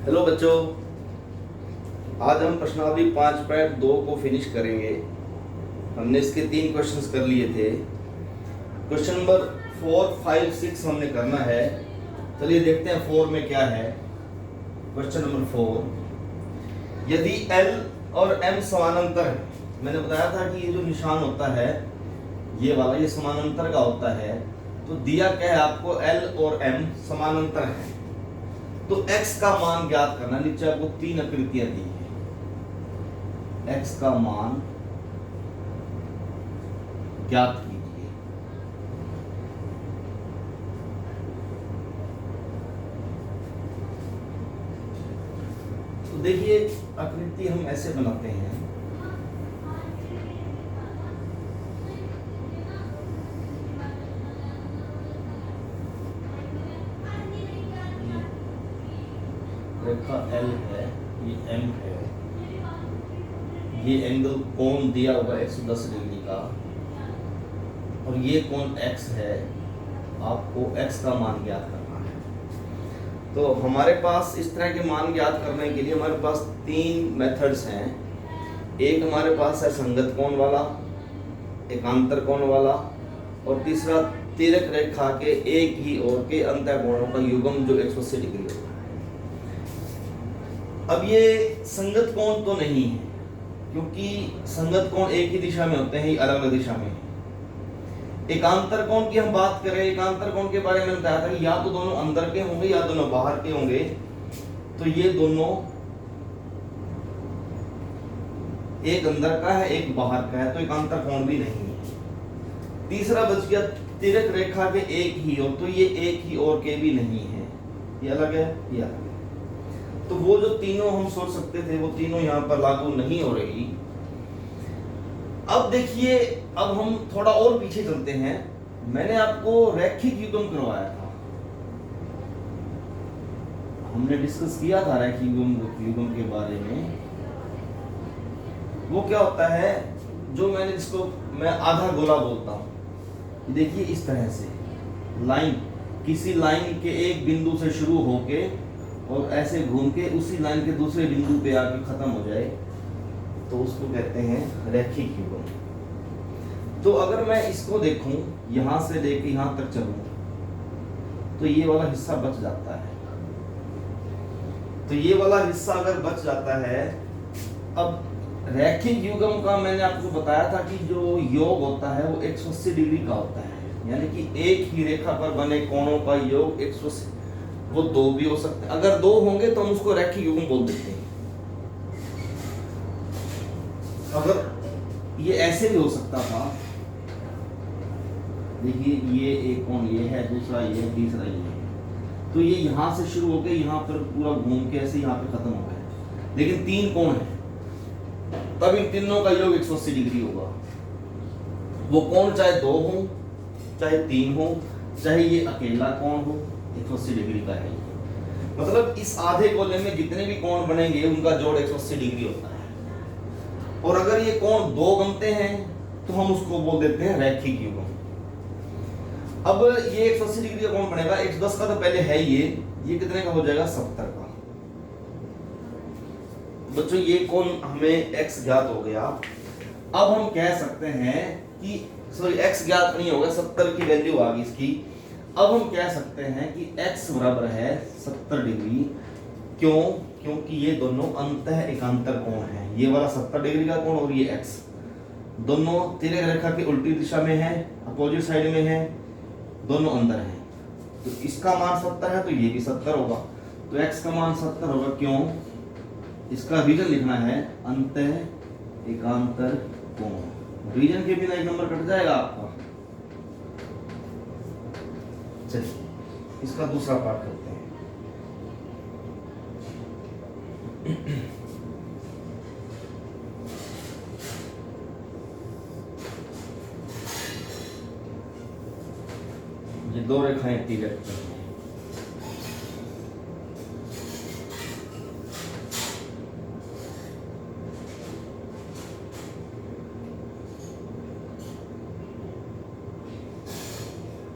Hello बच्चों, आज हम प्रश्नावली 5.2 को फिनिश करेंगे। हमने इसके 3 क्वेश्चंस कर लिए थे। क्वेश्चन नंबर 4, 5, 6 हमने करना है। चलिए देखते हैं 4 में क्या है। क्वेश्चन नंबर 4, यदि L और M समानांतर है, मैंने बताया था कि ये जो निशान होता है ये वाला, ये समानांतर का होता है। तो दिया क्या है आपको, L और M समानांतर है, तो x का मान ज्ञात करना। नीचे आपको 3 आकृतियां दी है, x का मान ज्ञात कीजिए। तो देखिए आकृति हम ऐसे बनाते हैं। रेखा L है, ये M है, ये एंगल कोण दिया हुआ 110 डिग्री का, और ये कोण x है। आपको x का मान ज्ञात करना है। तो हमारे पास इस तरह के मान ज्ञात करने के लिए हमारे पास 3 मेथड्स हैं। एक हमारे पास है संगत कोण वाला, एकांतर कोण वाला, और तीसरा तिर्यक रेखा के एक ही ओर के अंतःकोणों का युग्म जो 180 डिग्री होता है। अब ये संगत कोण तो नहीं है, क्योंकि संगत कोण एक ही दिशा में होते हैं, अलग अलग दिशा में। एकांतर कोण की हम बात करें, एकांतर कोण के बारे में बताया था कि या तो दोनों अंदर के होंगे या दोनों बाहर के होंगे। तो ये दोनों, एक अंदर का है एक बाहर का है, तो एकांतर कोण भी नहीं है। तीसरा बच गया तिर्यक रेखा के एक ही ओर, तो ये एक ही ओर के भी नहीं है, ये अलग है, ये अलग है। तो वो जो तीनों हम सोच सकते थे वो तीनों यहाँ पर लागू नहीं हो रही। अब देखिए, अब हम थोड़ा और पीछे चलते हैं। मैंने आपको रैखिक युग्म करवाया था, हमने डिस्कस किया था रैखिक युग्म के बारे में। वो क्या होता है, जो मैंने जिसको मैं आधा गोला बोलता हूं। देखिए इस तरह से लाइन, किसी लाइन के एक बिंदु से शुरू होके और ऐसे घूम के उसी लाइन के दूसरे बिंदु पे आके खत्म हो जाए, तो उसको कहते हैं रैखिक युग्म। तो अगर मैं इसको देखूं, यहां से लेके यहां तक चलूं, तो ये वाला हिस्सा बच जाता है। तो ये वाला हिस्सा अगर बच जाता है, अब रैखिक युग्म का मैंने आपको बताया था कि जो योग होता है वो 180 डिग्री का होता है, यानी कि एक ही रेखा पर बने कोणों का योग 180। वो 2 भी हो सकते हैं, अगर 2 होंगे तो हम उसको रैखिक युग्म बोल देते हैं। अगर ये ऐसे भी हो सकता था, देखिए ये एक कोण ये है, दूसरा ये है, तीसरा ये है, तो ये यहां से शुरू होकर यहां पर पूरा घूम के ऐसे यहां पे खत्म हो गया। लेकिन 3 कोण है, तब इन तीनों का योग 180 डिग्री होगा। वो कोण चाहे 2 हो, चाहे 3 हो, चाहे ये अकेला कोण हो, 180 डिग्री का है। मतलब इस आधे गोले में जितने भी कोण बनेंगे उनका जोड़ 180 डिग्री होता है। और अगर ये कोण 2 बनते हैं तो हम उसको बोल देते हैं रैखिक युग्म। अब ये 180 डिग्री का कोण बनेगा, 110 का तो पहले है ये कितने का हो जाएगा, 70 का। बच्चों ये कोण हमें x ज्ञात हो गया। अब हम कह सकते हैं कि सॉरी x ज्ञात नहीं होगा, 70 की वैल्यू आ गई इसकी। अब हम कह सकते हैं कि x बराबर है 70 डिग्री। क्यों? क्योंकि ये दोनों अंतः एकांतर कोण हैं। ये वाला 70 डिग्री का कोण और ये x दोनों तिर्यक रेखा की उल्टी दिशा में है, अपोजिट साइड में है, दोनों अंदर हैं। तो इसका मान 70 है तो ये भी 70 होगा। तो x का मान 70 होगा। क्यों? इसका रीजन लिखना है अंतः एकांतर कोण। रीजन के बिना 1 नंबर कट जाएगा आपका। चलिए इसका दूसरा पार्ट करते हैं। ये 2 रेखाएं तिर्यक हैं।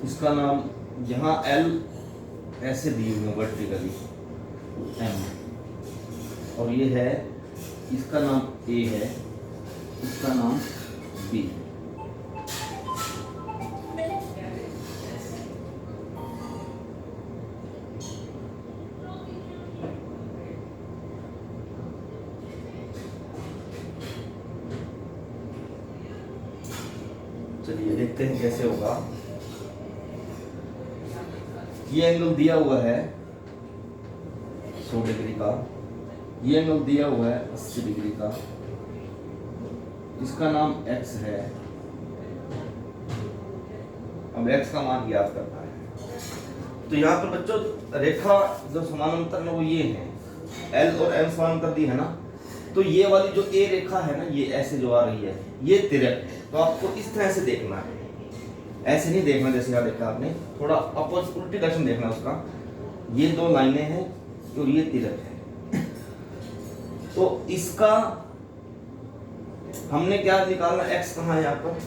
इसका नाम यहाँ L ऐसे दिए हुए वर्टिकली M, और ये है, इसका नाम ए है, इसका नाम बी। चलिए देखते हैं कैसे होगा। ये एंगल दिया हुआ है 100 डिग्री का, ये एंगल दिया हुआ है 80 डिग्री का, इसका नाम x है। अब x का मान ज्ञात करना है। तो यहाँ पर बच्चों रेखा जो समानांतर में वो ये है, L और M समानांतर दी है ना, तो ये वाली जो A रेखा है ना, ये ऐसे जो आ रही है, ये तिरक है। तो आपको इस तरह से देखना है, ऐसे नहीं देखना जैसे यहाँ देखा आपने, थोड़ा अपोजिट उल्टी डायरेक्शन देखना उसका। ये दो लाइनें हैं और ये तिरक है। तो इसका हमने क्या निकालना, x कहाँ है यहाँ पर,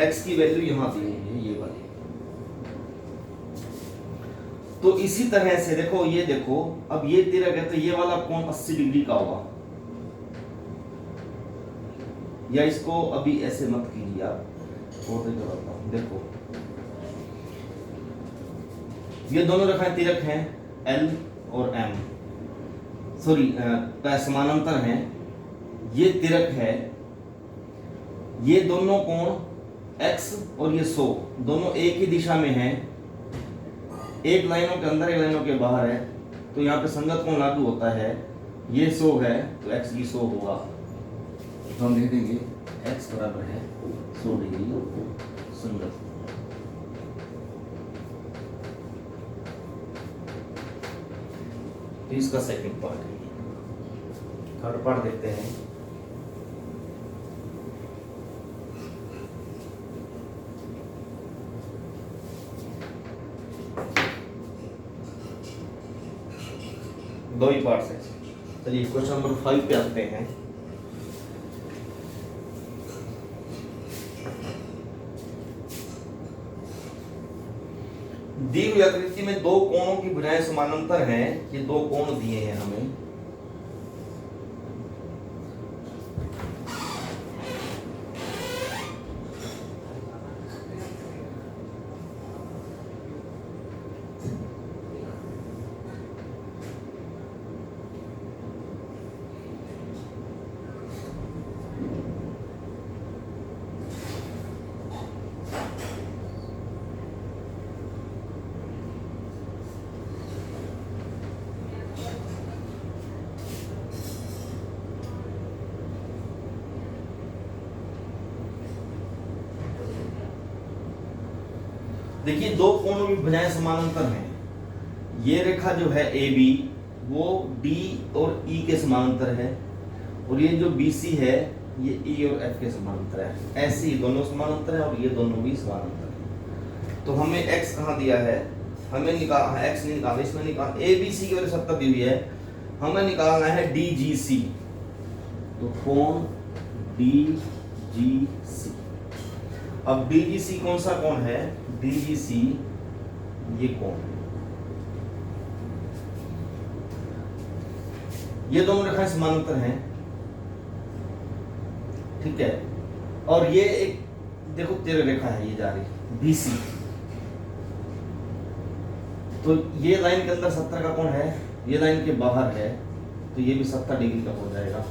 x की वैल्यू यहाँ दी हुई है ये वाली। तो इसी तरह से देखो, ये देखो, अब ये तिरक है तो ये वाला कोण 80 डिग्री का होगा। या इसको अभी ऐसे मत कीजिए आप, और देखो ये दोनों रेखाएं तिरक हैं, L और M, सॉरी समानांतर हैं, ये तिरक है। ये दोनों कोण x और ये 100 दोनों एक ही दिशा में हैं, एक लाइनों के अंदर एक लाइनों के बाहर है। तो यहाँ पे संगत कोण लागू होता है। ये 100 है तो x भी 100 होगा। तो हम लिख देंगे x बराबर है 100 डिग्री संगत। तो इसका सेकंड पार्ट है। थर्ड पार्ट देखते हैं। दो ही पार्ट है। चलिए क्वेश्चन नंबर 5 पे आते हैं। दी हुई आकृति में दो कोणों की भुजाएं समानांतर हैं। ये दो कोण दिए हैं हमें। देखिए दो कोणों की भुजाएं समानांतर हैं। ये रेखा जो है AB वो D और E के समानांतर है, और ये जो BC है ये E और F के समानांतर है। ऐसे ही दोनों समानांतर है और ये दोनों भी समानांतर है। तो हमें x कहाँ दिया है, हमें निकालना है, x नहीं निकालना, इसमें निकाल ABC की वजह 70 दी हुई है, हमें निकालना है DGC। तो कोण DGC। अब DGC कौन सा कोण है, DGC ये कोण है। ये दोनों रेखाएं समानांतर हैं, ठीक है। और ये एक देखो तिरक रेखा है, ये जा रही BC। तो ये लाइन के अंदर 70 का कोण है, ये लाइन के बाहर है, तो ये भी 70 डिग्री का हो जाएगा।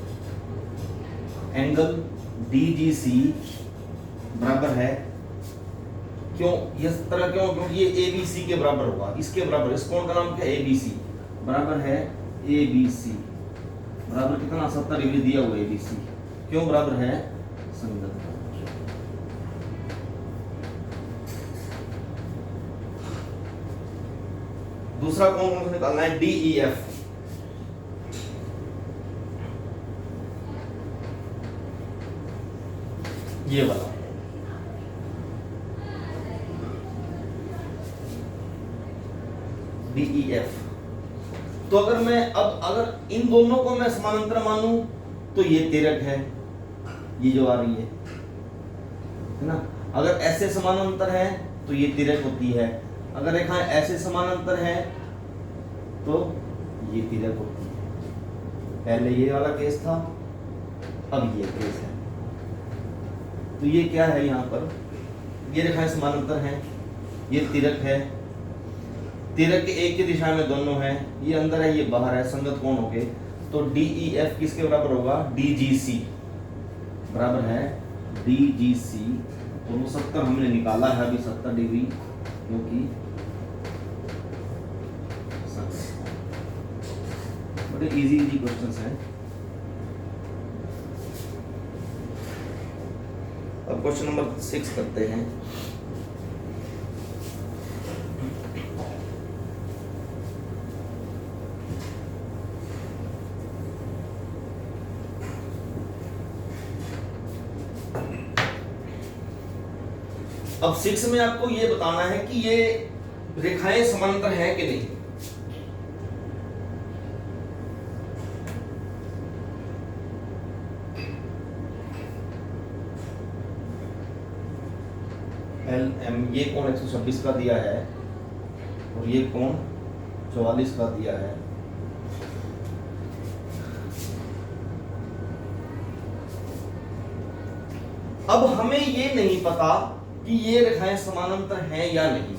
एंगल DGC बराबर है, क्यों इस तरह, क्यों, क्योंकि ये ABC के बराबर होगा, इसके बराबर। इस कोण का नाम क्या है, ABC बराबर है ABC बराबर कितना 70 डिग्री दिया हुआ है ABC। क्यों बराबर है, संगत। दूसरा कोण कौन सा निकालना है, DEF। ये वाला DEF। तो अगर मैं अगर इन दोनों को मैं समानांतर मानूं तो ये तिरक है, ये जो आ रही है ना। अगर ऐसे समानांतर है तो ये तिरक होती है, अगर रेखाएं ऐसे समानांतर है तो ये तिरक होती है। पहले ये वाला केस था, अब ये केस है। तो ये क्या है, यहाँ पर ये रेखाएं समानांतर हैं, ये तिरक है, तिरक के एक की दिशा में दोनों हैं, ये अंदर है ये बाहर है, संगत कोण हो गए। तो DEF किसके बराबर होगा, DGC बराबर है DGC। तो वो 70 हमने निकाला है अभी, 70 डिग्री, क्योंकि बड़े इजी क्वेश्चंस हैं। अब क्वेश्चन नंबर 6 करते हैं। अब 6 में आपको ये बताना है कि ये रेखाएं समांतर है कि नहीं। LM ये कोण 126 का दिया है और ये कोण 44 का दिया है। अब हमें ये नहीं पता कि ये रेखाएं समानांतर हैं या नहीं,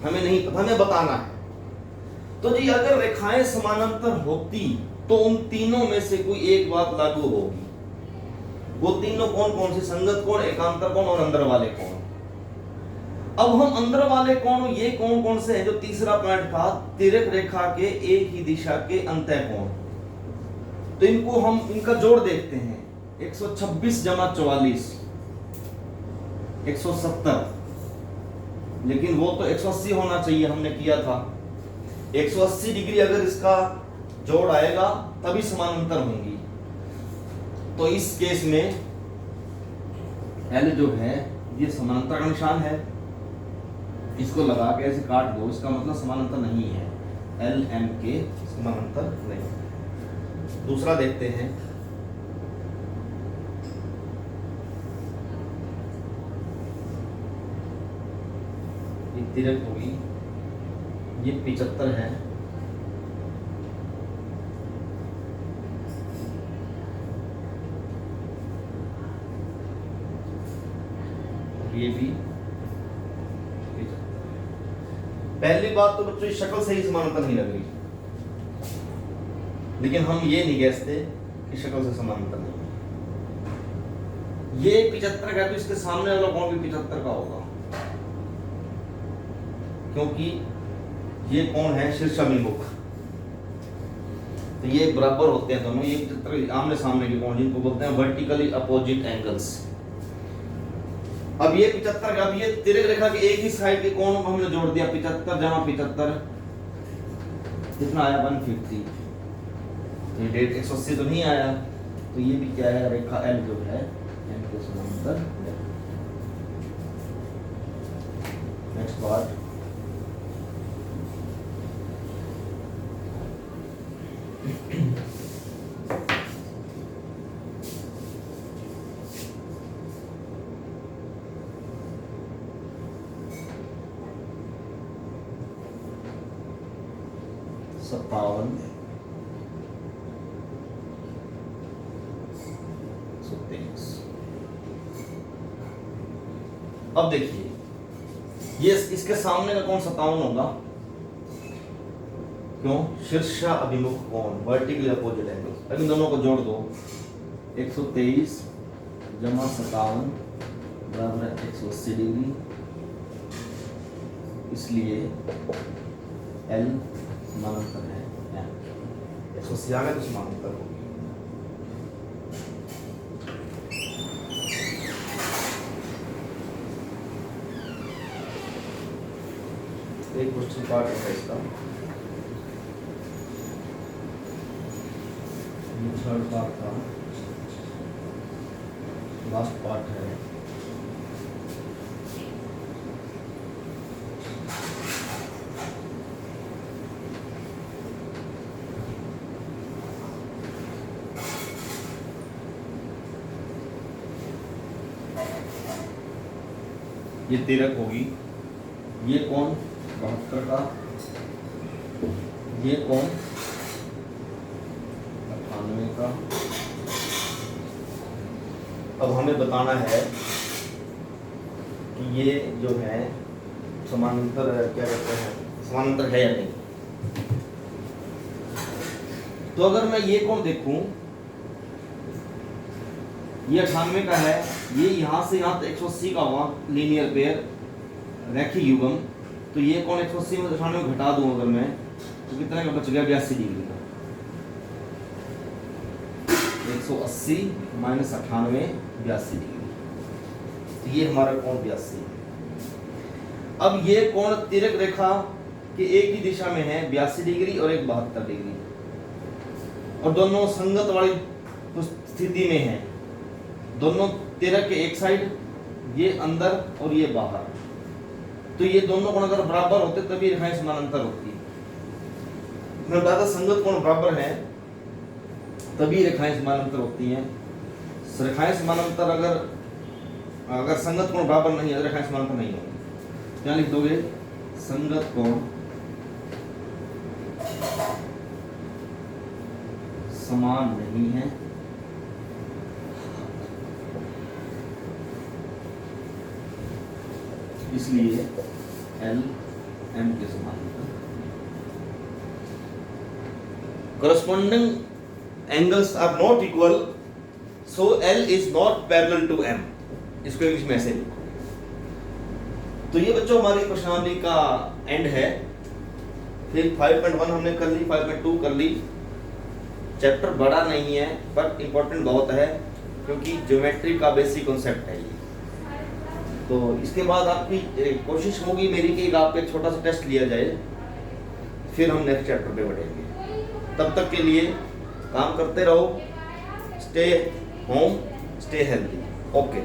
हमें नहीं पता, हमें बताना है। तो जी अगर रेखाएं समानांतर होती तो उन तीनों में से कोई एक बात लागू होगी। वो तीनों कौन से, संगत कोण, एकांतर कोण और अंदर वाले कोण। अब हम अंदर वाले कोण, ये कौन से हैं, जो तीसरा पॉइंट था, तिर्यक रेखा के एक ही दिशा के अंतः कोण। तो इनको हम इनका जोड़ देखते हैं, 126 जमा 44 170, लेकिन वो तो 180 होना चाहिए, हमने किया था। 180 डिग्री अगर इसका जोड़ आएगा तभी समानांतर होंगी। तो इस केस में L जो है ये समानांतर का निशान है, इसको लगा के ऐसे काट दो, इसका मतलब समानांतर नहीं है, LM के समानांतर नहीं। दूसरा देखते हैं, ये तिरक होगी, ये 75 है, ये भी 75। पहली बात तो बच्चों शक्ल से ही समानांतर नहीं लग रही, लेकिन हम ये नहीं कहते कि शक्ल से समानांतर नहीं। ये 75 का, तो इसके सामने वाला कोण भी 75 का होगा, क्योंकि ये कोण है शीर्षाभिमुख। तो ये बराबर होते हैं दोनों, ये 75 आमने सामने के कोण, जिनको बोलते हैं वर्टिकली अपोजिट एंगल्स। अब ये 75 का, अब ये तिर्यक रेखा के एक ही साइड के कोण को हमने जोड़ दिया, 75 जमा 75 कितना आया, 150। ये डेट 180 तो नहीं आया, तो ये भी क्या है, रेखा L जो है M के समांतर। नेक्स्ट पार्ट, अब देखिए ये इसके सामने का कोण 57 होगा, क्यों, शीर्षा अभिमुख कोण, वर्टिकली अपोजिट एंगल्स। अब इन दोनों को जोड़ दो, 123 जमा 57 बराबर है 180 डिग्री, इसलिए L समानांतर है, 180 आ गया तो समानांतर होगी। एक क्वेश्चन पार्ट है इसका, थर्ड पार्ट था, लास्ट पार्ट है। ये तिरक होगी, ये कोण 72 का, ये कोण 98 का। अब हमें बताना है कि ये जो है समानांतर, क्या कहते हैं, समानांतर है या नहीं। तो अगर मैं ये कोण देखूं, ये 98 का है, ये यहाँ से यहाँ तक 180 का हुआ लीनियर पेयर रैखिक युग्म। तो ये कोण 180 में 98 घटा दूं अगर मैं, तो कितने का बच गया, 82 डिग्री का। 180 माइनस 98 82 डिग्री। तो ये हमारा कोण 82 है। अब ये कोण तिर्यक रेखा के एक ही दिशा में है, 82 डिग्री और एक 72 डिग्री, और दोनों संगत वाली स्थिति में है। दोनों तिर्यक के एक साइड, ये अंदर और ये बाहर। तो ये दोनों कोण अगर बराबर होते तभी रेखाएं समानांतर होती है। मैं बताता संगत कोण बराबर है तभी रेखाएं समानांतर होती हैं। रेखाएं समानांतर अगर संगत कोण बराबर नहीं है तो रेखाएं समानांतर नहीं होंगी। क्या लिख दोगे, संगत कोण समान नहीं है, इसलिए L M के समान। Corresponding angles are not equal, so L is not parallel to M। इसको इंग्लिश में ऐसे लिखो। तो ये बच्चों हमारी प्रश्नावली का एंड है। फिर 5.1 हमने कर ली, 5.2 कर ली। चैप्टर बड़ा नहीं है पर इम्पोर्टेंट बहुत है, क्योंकि ज्योमेट्री का बेसिक कॉन्सेप्ट है ये। तो इसके बाद आपकी कोशिश होगी मेरी कि आपको एक छोटा सा टेस्ट लिया जाए, फिर हम नेक्स्ट चैप्टर पे बढ़ेंगे। तब तक के लिए काम करते रहो। Stay home, stay healthy. Okay.